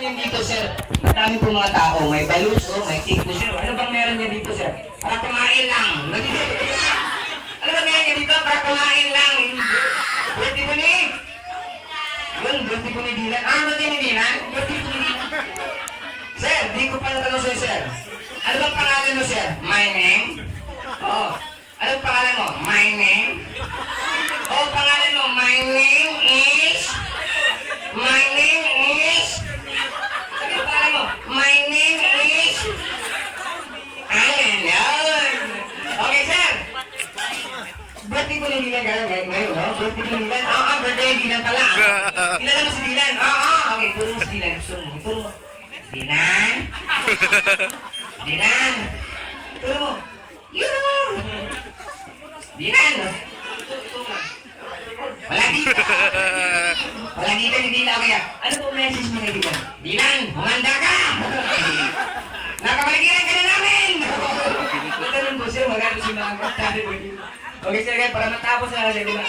niyo dito, sir? Madami po mga tao. May balus, may cake po, sir. Ano bang meron niyo dito, sir? Para kumain lang. Ano bang meron niyo dito? Para kumain lang. Birthday ko ni? Yun, birthday ko ni Dylan. Ah, birthday ni Dylan? Birthday ko ni Dylan. Sir, di ko pa natanong sa'yo, sir. Ano bang pangalan mo, sir? My name? Oo. Anong pangalan mo? My name? Oo, pangalan mo. My name is... My name is... Sabi ang pangalan mo. My name is... Alan. Okay, sir. Birthday ko ni Dylan ngayon, no? Birthday ko ni Dylan. Birthday ni Dylan pala. Kilala mo si Dylan? Okay, turo mo si Dylan. Turo mo. Dylan? Dylan? Turo mo. Yun! Dylan! Wala dito! Wala dito ni Dylan. Kaya, ano po message mo kay Dylan? Dylan, humanda ka! Nakapaligiran ka na namin! Ito nun po sir, magano si mga kapatid. Okay sir, para matapos na kasi, diba?